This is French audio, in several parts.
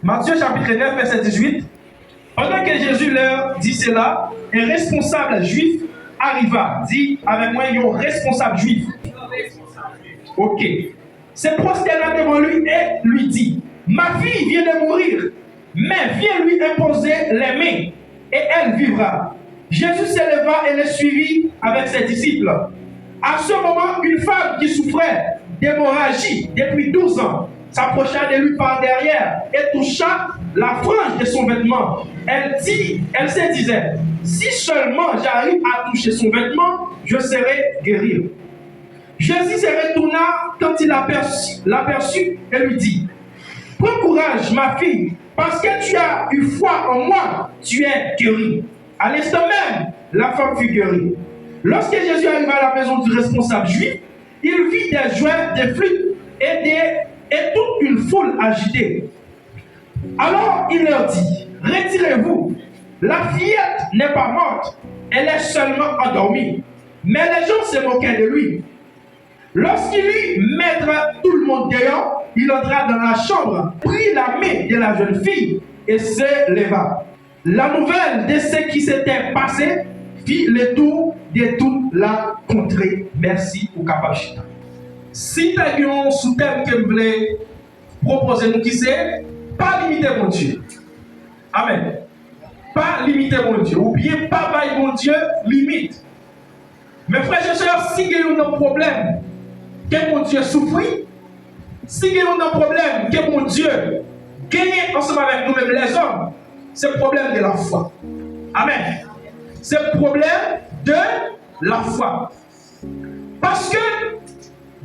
Matthieu chapitre 9, verset 18. Pendant que Jésus leur dit cela, un responsable juif arriva. Dis avec moi, il y a un responsable juif. Ok. Se prosterna devant lui et lui dit, ma fille vient de mourir, mais viens lui imposer les mains et elle vivra. Jésus s'éleva et le suivit avec ses disciples. À ce moment, une femme qui souffrait d'hémorragie depuis 12 ans s'approcha de lui par derrière et toucha la frange de son vêtement. Elle se disait, si seulement j'arrive à toucher son vêtement, je serai guérie. Jésus se retourna quand il l'aperçut et lui dit, prends courage, ma fille, parce que tu as eu foi en moi, tu es guérie. À l'instant même, la femme fut guérie. Lorsque Jésus arriva à la maison du responsable juif, il vit des jouets, des flûtes et toute une foule agitée. Alors il leur dit, retirez-vous, la fillette n'est pas morte, elle est seulement endormie. Mais les gens se moquaient de lui. Lorsqu'il eut mettre tout le monde dehors, il entra dans la chambre, prit la main de la jeune fille et se leva. La nouvelle de ce qui s'était passé fit le tour de toute la contrée. Merci au Kapachita. Si tu as un sous-thème que vous voulez proposer, nous qui c'est, pas limiter mon Dieu. Amen. Pas limiter mon Dieu. Ou bien pas bailler mon Dieu, limite. Mes frères et sœurs, si vous avez un problème, que mon Dieu souffre, si vous avez un problème, que mon Dieu gagne ensemble avec nous-mêmes les hommes, c'est le problème de la foi. Amen. C'est le problème de la foi. Parce que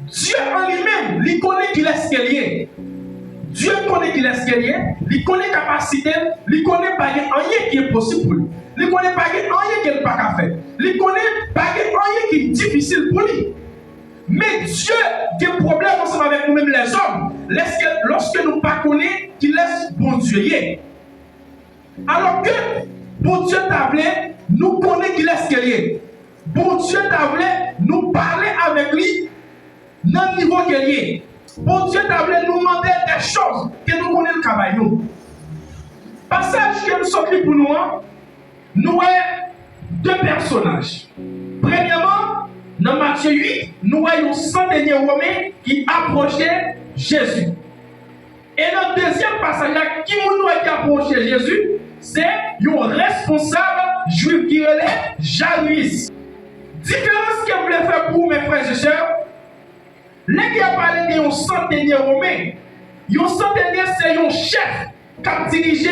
Dieu en lui-même, il connaît qu'il est ce qu'il est. Dieu connaît qu'il est ce qu'il est, il connaît la capacité, il connaît pas rien qui est possible pour lui. Il connaît pas rien qu'il n'est pas qu'à faire. Il connaît pas rien qui est difficile pour lui. Mais Dieu qui a un problème ensemble avec nous-mêmes les hommes, lorsque nous ne connaissons pas qu'il laisse bon Dieu. Alors que bon Dieu t'a voulu, nous connaissons qu'il est ce qu'il est. Bon Dieu t'a voulu, nous parler avec lui dans le niveau qu'il est. Bon Dieu t'a voulu nous demander des choses que nous connaissons le travail. Passage que nous sommes pour nous, nous avons deux personnages. Premièrement, dans Matthieu 8, nous voyons un centenier romain qui approchait Jésus. Et dans le deuxième passage, qui nous a approché Jésus, c'est un responsable juif qui est Jairus. Différence que vous voulez faire pour mes frères et sœurs, les qui a parlé d'un centenier romain, un centenier c'est un chef qui a dirigé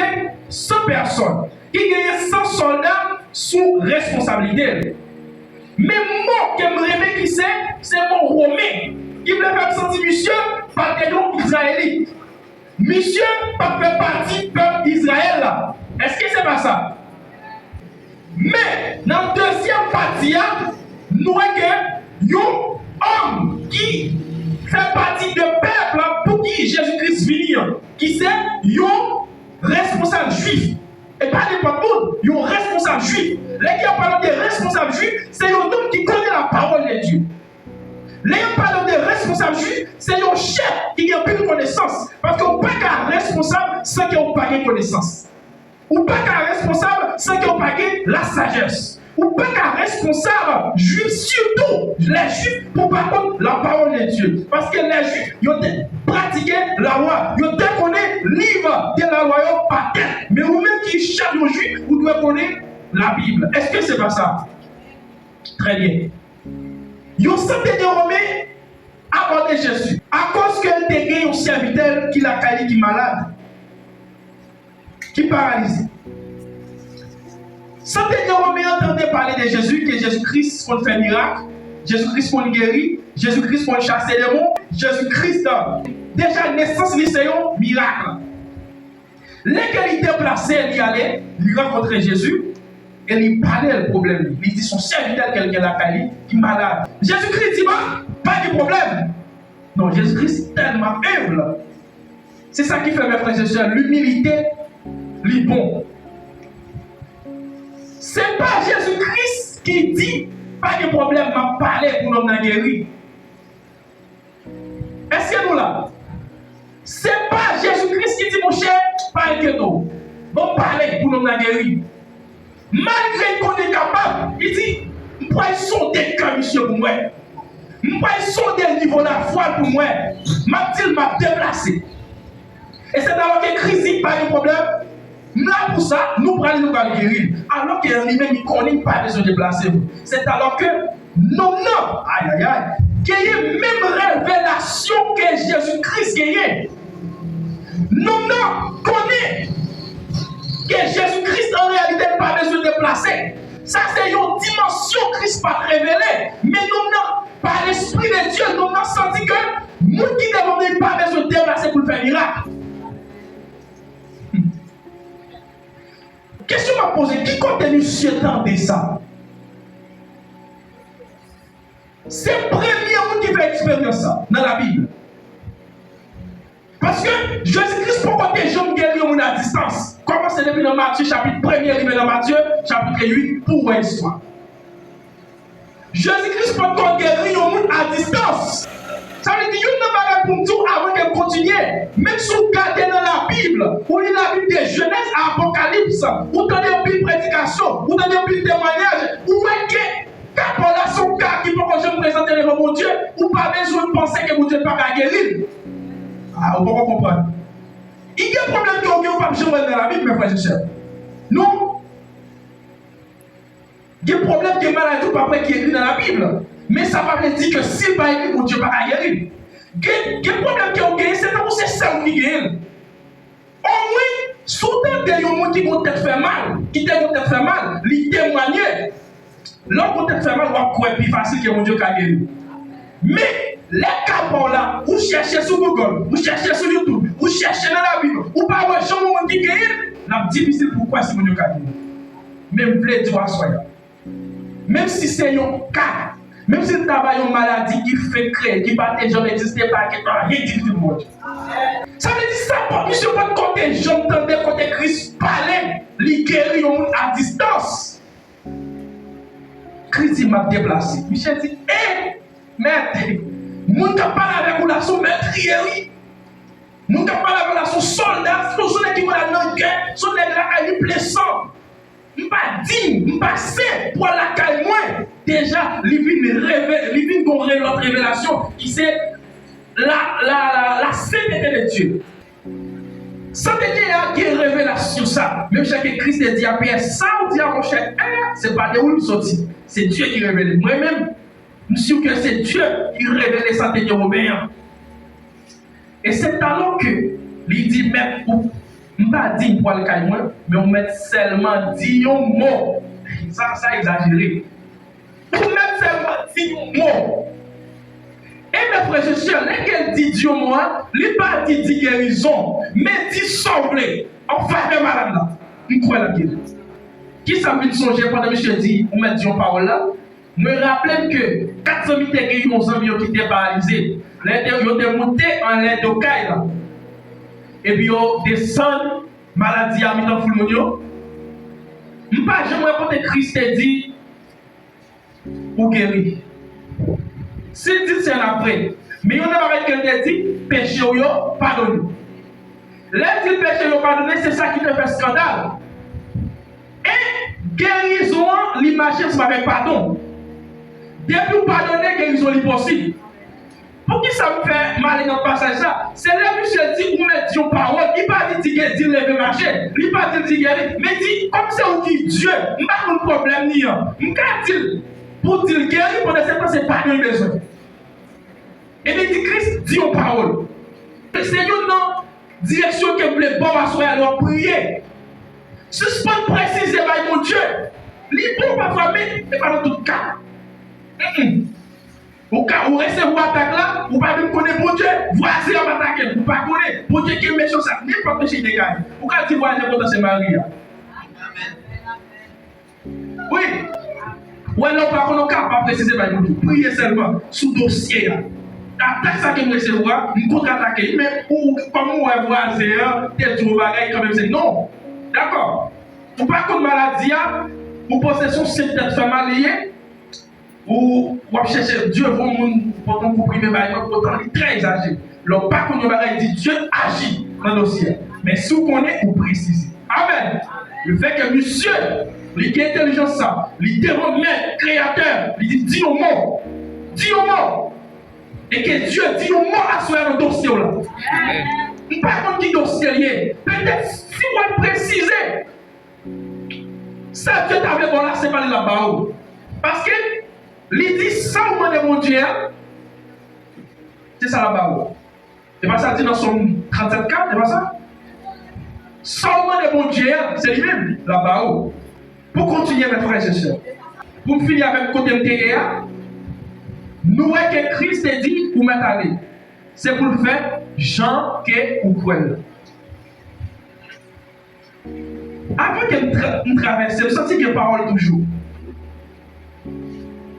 100 personnes, qui a 100 soldats sous responsabilité. Mais moi, qui me réveille qui c'est mon romain, qui veut faire sentir monsieur par des groupes israélites. Monsieur, pas fait partie du peuple d'Israël. Est-ce que c'est pas ça? Mais dans la deuxième partie, nous avons un homme qui fait partie du peuple pour qui Jésus-Christ vient, qui c'est un responsable juif. Et pas n'importe où, un responsable juif. Les qui parlent de responsable juif, c'est un homme qui connaît la parole de Dieu. Les qui parlent de responsable juif, c'est un chef qui a plus de connaissance. Parce qu'on ne peut pas être responsable sans qu'il n'y ait pas de connaissance. Ou pas qu'un responsable sans qu'il n'y ait pas de la sagesse. Ou pas qu'un responsable juif, surtout les juifs, pour par contre la parole de Dieu. Parce que les juifs, ils ont pratiqué la loi. Ils ont connaître le livre de la loi par tête. Mais vous-même qui cherchez aux juifs, vous devez connaître la Bible. Est-ce que c'est pas ça? Très bien. Ils ont centenier romain abordé Jésus. À cause que tu as un serviteur qui l'a caillé, qui est malade, qui est paralysé. Centenier romain entendait parler de Jésus, que Jésus-Christ qu'on fait miracle, Jésus-Christ qu'on guérit, Jésus-Christ qu'on chasse les démons, Jésus-Christ, déjà naissance, c'est un miracle. Lesquels il était placé, il allait, il rencontrait Jésus, et il parlait le problème. Il dit son serviteur, quelqu'un l'a caillé, qui est malade. Jésus-Christ dit, pas de problème. Non, Jésus-Christ est tellement humble. C'est ça qui fait, mes frères et sœurs, l'humilité, les bons. Ce n'est pas Jésus-Christ qui dit, pas de problème, m'a parlé pour l'homme n'a guéri. Est-ce que nous là? Ce n'est pas Jésus-Christ qui dit, mon cher, pas pour nous guérir. Malgré qu'on est capable, il dit, je peux sonder le monsieur pour moi. Je peux sonder le niveau de la foi pour moi. Je m'a déplacé. Et c'est alors que Christ pas de problème. Là pour ça, nous prenons nous guérir. Alors qu'il lui-même, il connaît pas de se déplacer. C'est alors que non, aïe, aïe, aïe, qu'il y ait même révélation que Jésus-Christ gagne. Non, connaît que Jésus-Christ en réalité n'a pas besoin de se déplacer. Ça, c'est une dimension que Christ pas révélée. Mais non, par l'Esprit de Dieu, nous avons senti que nous qui n'avons pas besoin de se déplacer pour faire miracle. Question m'a posée, qui continue ce temps de ça? C'est le premier monde qui fait expérience ça dans la Bible. Parce que Jésus-Christ peut compter les gens guéris à distance. Comment c'est depuis dans Matthieu chapitre 1er, livre dans Matthieu chapitre 8 pour une histoire. Jésus-Christ peut compter guérir à distance. Ça veut dire qu'il n'y a pas pour tout avant qu'elle continue. Même si vous regardez dans la Bible, vous lisez la Bible de Genèse à Apocalypse, vous donnez un peu de prédication, vous donnez un peu de témoignage, vous voyez que quand on a son cas qui peut que je me présente devant mon Dieu, vous n'avez pas besoin de penser que mon Dieu n'est pas guérir. Ah, vous pouvez comprendre. Il y a un problème que vous n'avez pas besoin dans la Bible, mes frères et sœurs. Non. Il y a un problème que maladie ou pas près qui est écrit dans la Bible. Mais ça ne veut pas dire que s'il n'est pas écrit, mon Dieu ne va pas guérir. Il y a un problème que vous gagnez, c'est que c'est ça qui gagne. Au moins, souvent, il y a des gens qui vont peut-être faire mal, ils témoignent. L'homme peut être fait mal, on va plus facile que mon Dieu a guéri. Mais les cas là, vous cherchez sur Google, vous cherchez sur YouTube, vous cherchez dans la Bible, vous ne pouvez pas voir qui guérit, c'est difficile pourquoi si mon Dieu a guéri. Mais vous voulez dire à soi. Même si c'est un cas, même si vous avez une maladie qui fait créer, qui ne jamais exister pas, qui n'a rien dit du monde. Ça veut dire ça, monsieur, pas côté, j'entendais côté Christ parler, il guérit à distance. Christ m'a déplacé. Michel dit, maître, mon qui parle avec vous là, son maître, oui. Mon qui parle avec vous là, son soldat, son qui va dans la guerre, son nègre à lui plaisant. Je ne suis pas digne, je ne suis pas saint pour la caille moins. Déjà, il vient de notre révélation qui c'est la sainteté de Dieu. Ça veut dire qu'il y a une révélation ça. Même chaque Christ a dit à Pierre, ça on dit à mon cher, ce n'est pas de où nous sortis. C'est Dieu qui révèle. Moi-même, je suis sûr que c'est Dieu qui révèle les santé de Romains. Et c'est alors que, il dit, mais je ne suis pas digne pour le cas, mais on met seulement 10 mots. Ça exagéré. Pour mettre seulement 10 mots. Et mes frères et sœurs, lesquels dit Dieu moi, il n'est pas dit guérison, mais dit sauver. Enfin, le malade là. Je crois la guérison. Qui ça me songer pendant que je dis, on met Dieu parole là? Me rappelle que 400 000 guéris, nos amis qui étaient paralysés. Ils étaient montés en l'air de caille là. Et puis ils descendent, maladie à mi-temps full monio. Je ne sais pas, j'aimerais quand Christ dit, pour guérir. S'il dit c'est après, mais il y a un quelqu'un qui dit péché ou pardonné. L'un dit péché ou pardonné, c'est ça qui te fait scandale. Et guérison, l'image c'est avec pardon. Depuis vous pardonner, guérison est possible. Pour qui ça me fait mal dans le passage là? C'est là que monsieur dit vous mettez Dieu parole, il pas dit lever marcher, il pas dit guérir, mais dit comme c'est vous qui Dieu, il pas de problème ni un. Il dit pour dire guérir pendant ce temps c'est pas de besoin. Et il dit Christ dit aux paroles. C'est une direction que vous voulez bon asseoir alors prier. Suspendre préciser par mon Dieu. Libre parfois mais pas dans tout cas. Au cas où recevoir attaque là, vous ne pouvez pas connaître mon Dieu, voici on va attaquer, vous ne pouvez pas connaître. Mon Dieu qui est méchant, ça n'est pas péché de gagner. Vous pouvez dire voici votre c'est Marie. Oui. Ou alors par contre, on ne peut pas préciser par mon Dieu. Priez seulement sous dossier. Attaque ça que vous recevoir, vous contre-attaquer. Mais comme vous voyez, tel jour, quand même, c'est non. D'accord. Vous ne pouvez pas contre maladie, vous possession, c'est peut-être familier. Ou chercher Dieu pour comprimer pourtant il est très exagéré. Le pas qu'on dit Dieu agit dans le dossier. Mais si vous connaissez, vous précisez. Amen. Le fait que monsieur, il est intelligent ça, il demande maître, créateur, il dit dis au mot. Dis au mot. Et que Dieu dit au mot à soi dans le dossier là. Il ne parle pas de dossier. Peut-être si on préciser. Ça, Dieu t'a fait bon là, c'est pas là-bas. Parce que, il dit ça au monde de mon Dieu. C'est ça là-bas. C'est pas ça dit dans son 37 4, c'est pas ça? Ça au monde de mon Dieu, c'est lui-même là-bas. Pour continuer, mes frères et sœurs. Pour finir avec le côté MTA, nous voyons que Christ est dit pour mettre aller. C'est pour le faire, Jean que ou quoi. Avant que nous traversions, nous sentons que parole toujours.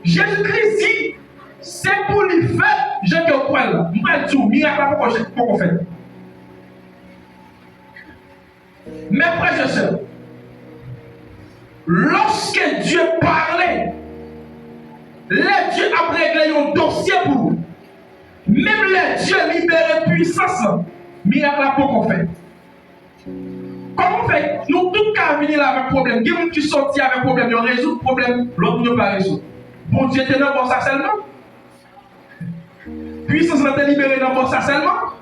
Jésus-Christ dit, c'est pour lui faire, Jean que ou quoi. Nous allons dire, miracle, pourquoi on fait. Mes frères et sœurs, lorsque Dieu parlait, les dieux a réglé un dossier pour vous. Même les dieux libérés puissance, miracle là pour qu'on fait. Comment on fait? Nous tous cas venir là avec problème. Il y a des gens qui sortent avec problème, ils résout le problème, l'autre ne pas résoudre. Bon Dieu était dans ça seulement. Puissance là libérée dans ça seulement.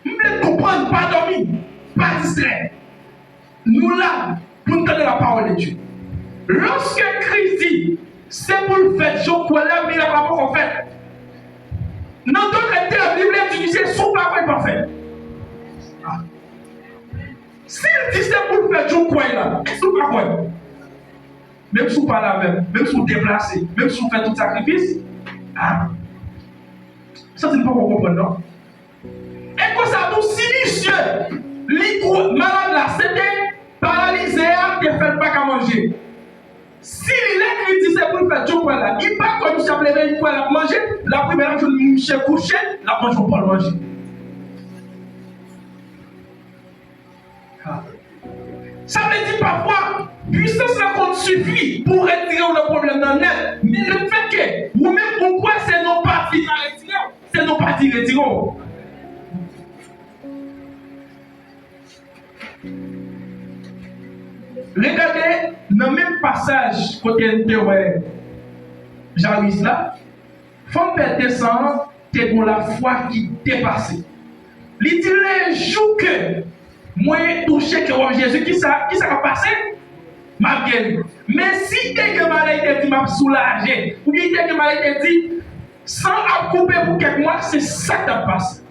Vous voulez comprendre, pas dormir, pas distrait. Nous là, pour nous donner la parole de Dieu. Lorsque Christ dit, c'est pour le fait, je crois là, mais il n'a pas encore fait. Dans d'autres termes, la Bible dit, c'est son parole parfait. S'il dit, c'est pour le fait, je crois là, c'est son parole. Même si vous parlez avec, même si vous déplacez, même si vous faites tout sacrifice, ça, c'est pas pour comprendre, non? Et que ça nous silencieux, les malades là, c'était paralysé, qui ne fait pas qu'à manger. Si il dit c'est pour le faire du quoi là, il part comme ça, il faut la manger, la première journée, il se coucher, la première journée, il ne manger. Ça veut dire parfois, puissance là qu'on suffit pour retirer le problème dans le net, mais le fait que vous-même, pourquoi c'est nos parties retirées, c'est nos parties retirées. Regardez, dans le même passage, côté de Jairus là, faut faire descendre, c'est pour la foi qui dépasse. Il dit les jours que moi touché que Jésus, qui ça va passer? Ma gueule. Mais si quelqu'un m'a dit m'a soulagé, ou bien quelqu'un m'a dit sans couper pour quelques mois, c'est ça qui passe.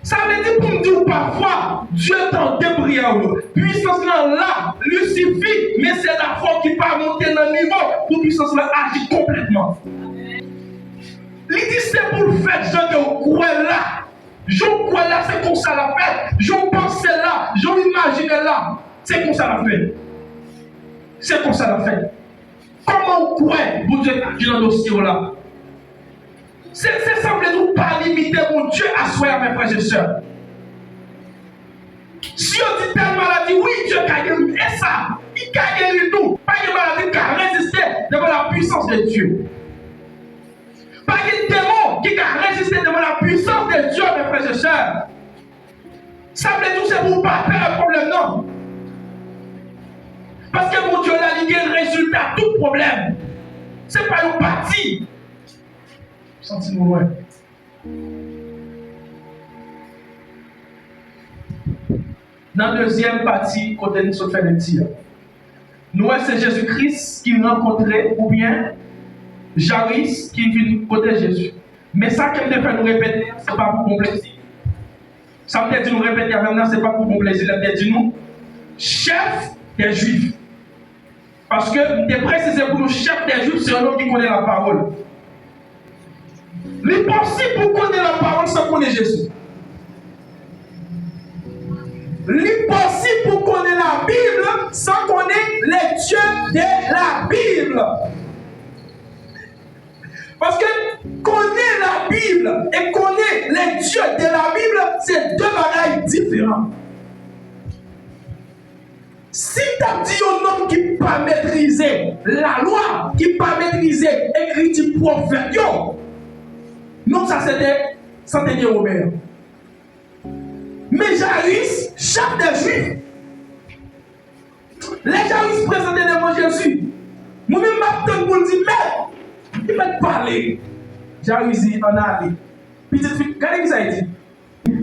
Ça veut dire pour me dire parfois, Dieu t'en débrouille. Puissance là, lui suffit, mais c'est la foi qui peut monter dans le niveau pour puissance là agir complètement. Il dit c'est pour le fait, je crois là. Je crois là, c'est comme ça la fait. Je pense là, je m'imagine là. C'est comme ça la fait. C'est comme ça la fait. Comment on croit pour Dieu dans le dossier là? C'est semble-nous pas limiter mon Dieu à soi, mes frères et sœurs. Si on dit telle maladie, oui, Dieu a guéri. Et ça, il a guéri nous. Pas une maladie qui a résisté devant la puissance de Dieu. Pas un démon qui a résisté devant la puissance de Dieu, mes frères et sœurs. Semble-nous, c'est pour pas faire un problème, non. Parce que mon Dieu a lié le résultat à tout problème. Ce n'est pas une partie. Sentez-nous loin. Dans la deuxième partie, côté nous sommes fait le tir. Nous, c'est Jésus-Christ qui rencontrait, ou bien Jairus qui vient côté Jésus. Mais ça qui me fait nous répéter, ce n'est pas pour mon plaisir. Ça me dit nous répéter maintenant, ce n'est pas pour mon plaisir. Il me dit nous, chef des Juifs. Parce que, de préciser pour nous, chef des Juifs, c'est un homme qui connaît la parole. L'impossible pour connaître la parole sans connaître Jésus. L'impossible pour connaître la Bible sans connaître les dieux de la Bible. Parce que connaître la Bible et connaître les dieux de la Bible, c'est deux bagailles différentes. Si tu as dit un homme qui ne peut pas maîtriser la loi, qui ne peut pas maîtriser l'écriture prophète, non, ça c'était Centenier Robert. Mais Jairus, chef des Juifs, les Jairus présentaient devant Jésus. Moi-même, je me dis, mais, il m'a parlé. Jairus dit, on a allé. Petite fille, regardez ce que ça dit.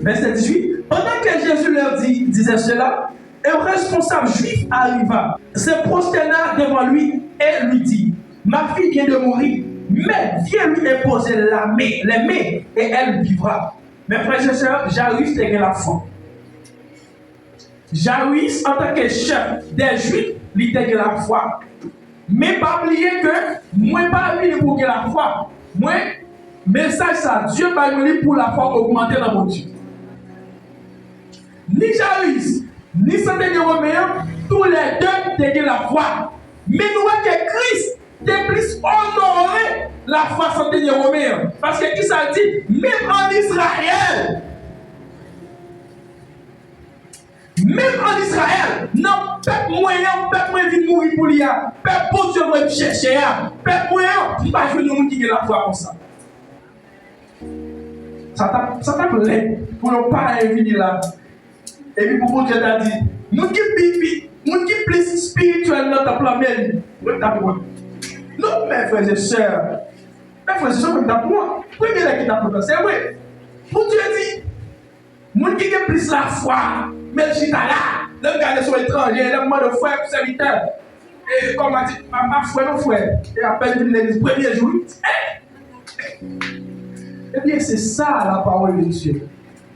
Verset 18. Pendant que Jésus leur disait cela, un responsable juif arriva, se prosterna devant lui et lui dit, ma fille vient de mourir, mais viens lui imposer les mains et elle vivra. Mes frères et sœurs, Jairus était la foi. Jairus, en tant que chef des Juifs, il était la foi. Mais pas oublier que moi pas venu pour la foi. Moi, message ça, Dieu va venir pour la foi augmenter dans mon Dieu. Ni Jairus, ni Santé Roméen, tous les deux étaient la foi. Mais nous voyons que Christ est plus honoré la foi Santé Roméen. Parce que qui ça dit, même en Israël, non, peuple moyen, peuple moyen vient mourir pour lui, peuple bon Dieu va chercher, peuple moyen, il va jouer nous qui la foi comme ça. Ça t'a plaît pour ne pas venir là. Et puis pour Dieu t'a dit, nous qui plus spirituel dans ta planète, non, mes frères et sœurs, comme t'as pour moi, premier qui t'a pour c'est vrai. Pour Dieu dit, nous qui plus la foi, mais je suis là, le gars sont étrangers, le monde de frère, serviteur. Et comme a dit, ma frère, nos frères, et à peine l'église, premier jour, eh bien, c'est ça la parole de Dieu.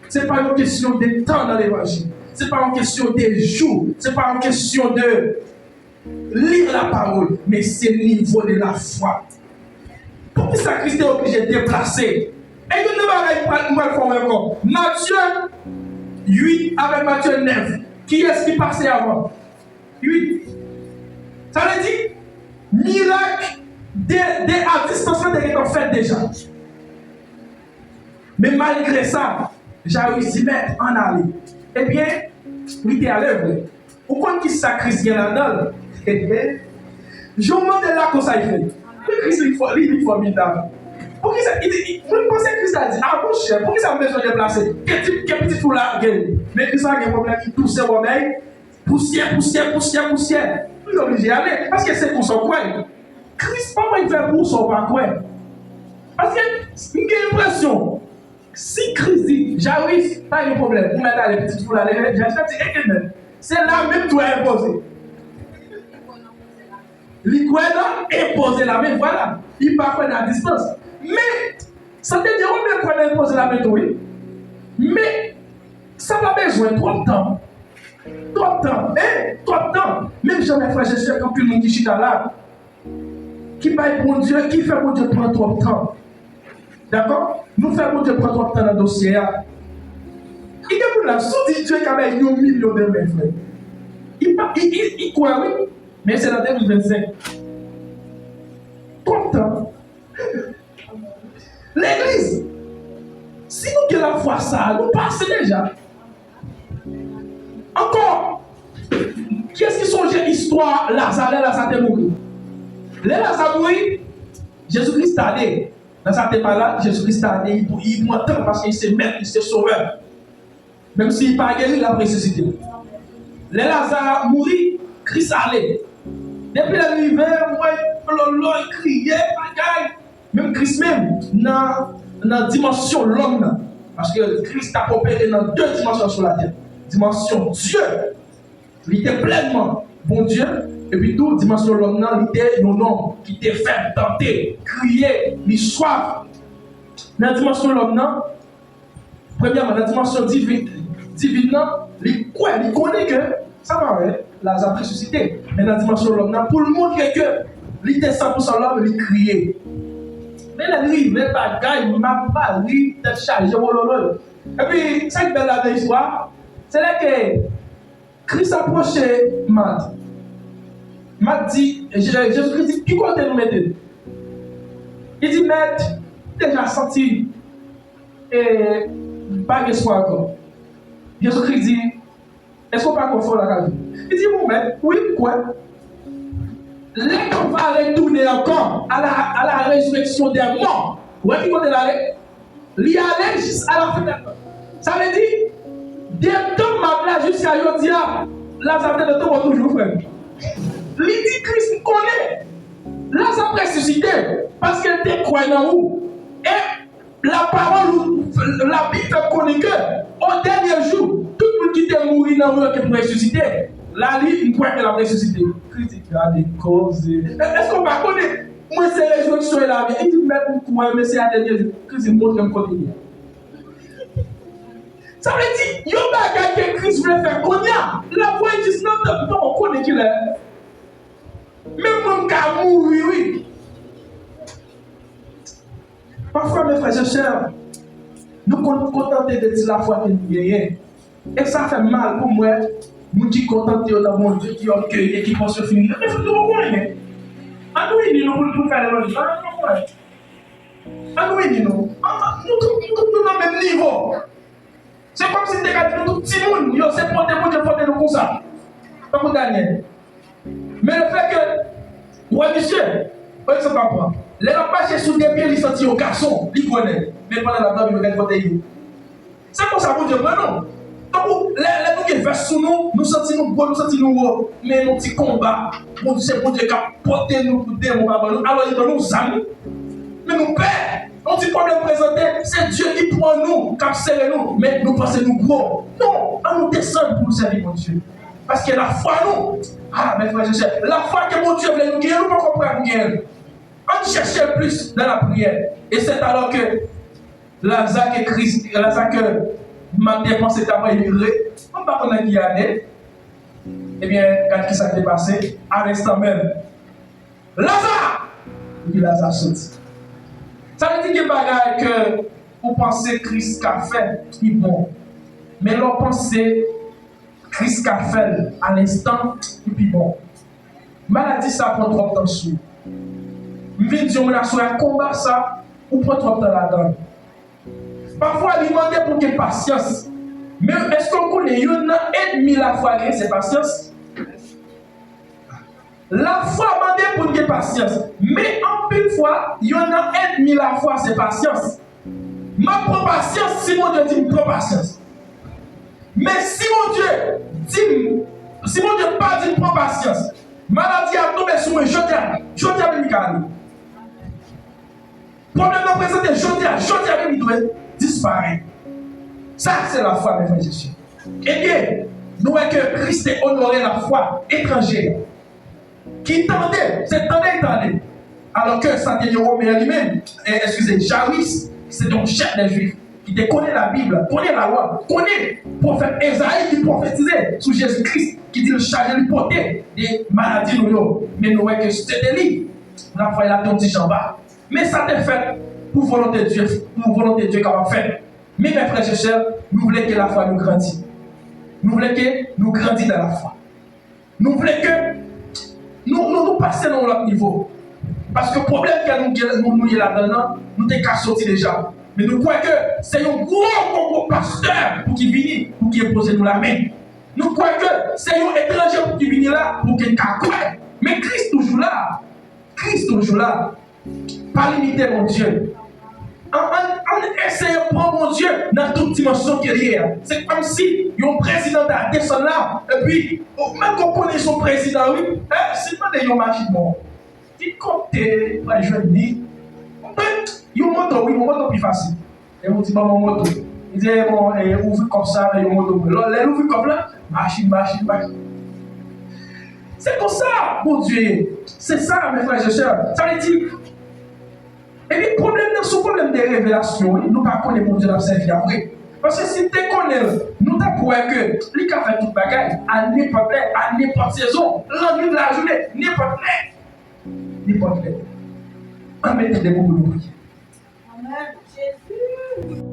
Ce n'est pas une question de temps dans l'évangile. Ce n'est pas une question de jours. Ce n'est pas une question de lire la parole. Mais c'est le niveau de la foi. Pourquoi ça, Christ est obligé de déplacer? Et que nous allons faire encore. Matthieu 8 avec Matthieu 9. Qui est-ce qui passait avant? 8. Ça veut dire miracle à distance de ce qu'on fait déjà. Mais malgré ça, j'ai réussi à mettre en allée. Eh bien, il était à l'œuvre. Au compte qui sacrifie là-dedans, je me demande là comment ça il fait. Le Christ, il est formidable. Pour qui ça, il pense que Christ a dit, ah mon cher, pour qui ça a besoin de déplacer? Quel petit fou là, mais Christ a un problème qui touche ses oreilles, poussière. Il est obligé d'aller, parce que c'est pour son coin. Christ, pas il fait pour son coin. Parce que, j'ai l'impression, si Christ dit, j'arrive, pas de problème, vous mettez les petites foules à l'air, c'est là même toi imposé. L'Iquel imposer la main, voilà. Il part à distance. Mais, ça te dit, on peut imposer la main, oui. Mais, ça va besoin trop de temps. Trop de temps. Même jamais frère, je sais quand tout le monde qui chita là, qui fait pour Dieu prendre trop de temps. D'accord? Nous faisons pour Dieu prendre trop de temps dans le dossier. Il y a pour la soute, Dieu qui a un million de mains, frère. Il croit, oui. Mais c'est la 2025. Trop de temps. L'église, si nous avons la foi, ça, nous passons déjà. Encore, qui est-ce qui songeait l'histoire Lazare est mort? Lazare mourit, Jésus-Christ est allé. Dans sa tête malade, Jésus-Christ est allé. Il m'entend parce qu'il s'est maître, il s'est sauveur. Même s'il n'est pas guéri, il a ressuscité. Lazare mourit, Christ est allé. Depuis l'hiver, moi, il criait, bagaille. Même Christ même, dans la dimension l'homme. Parce que Christ a opéré dans deux dimensions sur la terre. Dimension Dieu, il était pleinement bon Dieu. Et puis toute dimension l'homme, il était un homme qui était fait tenter, crier, il soif. Dans la dimension l'homme, premièrement, dans la dimension divine, il connaît que ça va, Lazare ressuscité. Mais dans la dimension l'homme, pour le montrer que il était 100% l'homme, il criait. Mais la nuit, il ne pas gagner, il m'a pas lui, il était chargé. Et puis, cette belle histoire, c'est là que Christ approchait Matt. Matt dit, Jésus-Christ dit, qui compte nous mettre? Il dit, Matt, déjà senti et pas d'espoir encore. Jésus-Christ dit, est-ce qu'on va confort la cave? Il dit, mon maître, oui, quoi? Là qu'on va retourner encore à la résurrection des morts. Où est-ce qu'il va aller? Il y aller jusqu'à la fin. Ça veut dire, dès jusqu'à aujourd'hui, Lazare de tout toujours, frère. L'idée Christ connaît. Lazare est ressuscité parce qu'elle était croyant où. Et la parole, la Bible connaît que au dernier jour, tout le monde qui était mort dans le qui pour ressusciter, la Bible, il croit qu'elle a ressuscité. Christ a des causes. Est-ce qu'on va connaître? Moi, c'est les jours qui sont là. Il dit, même pour moi, mais c'est à dernier jour. Christ montre un côté. Ça veut dire, il y a un gars que Christ voulait faire cognac. La voix dit, non, on connaît qu'il est. Même mon gars mourir, oui. Parfois, mes frères et sœurs, nous contenter de dire la foi que nous gagnons. Et ça fait mal pour moi. Nous qui contenter dans mon Dieu qui orgueille et qui pense se finir. Mais il faut que nous voyons. À nous, nous pour faire les logiques. À nous, nous sommes au même niveau. C'est comme si tu as dit tout petit monde, c'est pour te nous comme ça. Pas pour Daniel. Mais le fait que, ouais, monsieur, ouais, c'est pas quoi. Les gens passent sous des pieds, ils sentent au garçon, ils connaissent. Mais pendant la table, ils regardent côté. C'est comme ça, mon Dieu, non. Donc, les gens qui versent sous nous, nous sentons beaux, nous sentons hauts. Mais nos petits combats, mon Dieu, c'est pour Dieu qui a porté nous pour des moments. Alors, ils donnent nos âmes. Mais nous perdons. On dit problème présenté, c'est Dieu qui prend nous, qui serre nous, mais nous pensons nous gros. Non, on nous descend pour nous servir, mon Dieu. Parce que la foi, nous, mes frères et sœurs, la foi que mon Dieu voulait nous guérir, nous ne pouvons pas guérir. On cherchait plus dans la prière. Et c'est alors que Lazare et Christ, Lazare que ma dépense est après livrée, on ne va pas qui année. Eh bien, quand qui s'est passé, à l'instant même, Lazare! Et puis Lazare saute. Ça veut dire que vous pensez que Christ a fait, qui est bon. Mais l'on pense Christ a fait à l'instant, qui est bon. Maladie, ça prend trop de temps sous. Je viens de dire, on a combat ça, ou prend trop de temps là-dedans. Parfois, il demande pour qu'il y ait patience. Mais est-ce qu'on connaît, il y en a ennemi la foi, c'est patience? La foi demande pour qu'il y ait patience. Mais en plus de fois, il y en a ennemi la foi, c'est patience. Ma propre patience, si mon Dieu dit, prends patience. Mais si mon Dieu dit, si mon Dieu pas dit, prends patience, maladie a tombé sur moi, je tiens même calme. Problème de présenter, je tiens même doit disparaître. Ça, c'est la foi, mes frères et sœurs. Eh bien, nous voyons que Christ a honoré la foi étrangère. Qui tendait, c'est tendait. Alors que Saint-Élion lui-même, excusez, Jairus, c'est donc chef des Juifs, qui connaît la Bible, connaît la loi, connaît le prophète Esaïe qui prophétisait sur Jésus-Christ, qui dit le chargé lui porter des maladies. Mais nous voyons que c'était lui, la foi, il a tombé en bas. Mais ça t'est fait pour volonté de Dieu, qu'on va faire. Mais mes frères et sœurs, nous voulons que la foi nous grandisse. Nous voulons que nous grandissions dans la foi. Nous voulons que nous passions dans l'autre niveau. Parce que le problème que nous là-dedans, nous sommes sortis déjà. Mais nous croyons que c'est un gros pasteur pour qu'il vienne, pour qu'il pose nous la main. Nous croyons que c'est un étranger pour qu'il vienne là, pour qu'il croie. Mais Christ toujours là. Christ toujours là. Pas limiter mon Dieu. En essayant de prendre mon Dieu dans toute dimension qu'il y a. C'est comme si un président a descendu là, et puis, même qu'on connaît son président, oui, c'est pas des machines. Il compte, je vais dire, il y a un moto plus facile. Et on dit, mon moto. Il dit, bon, ouvre comme ça, il y a un moto. Les ouvre comme là, machine. C'est pour ça, mon Dieu. C'est ça, mes frères et sœurs. Ça veut dire. Et puis, ce problème des révélations, nous ne connaissons pas mon Dieu d'observer après. Parce que si tu connais, nous t'apprends que les cas fait toute bagaille à n'importe saison, l'ennui de la journée, n'importe l'heure. On met des mots de prière. Amen. Jésus.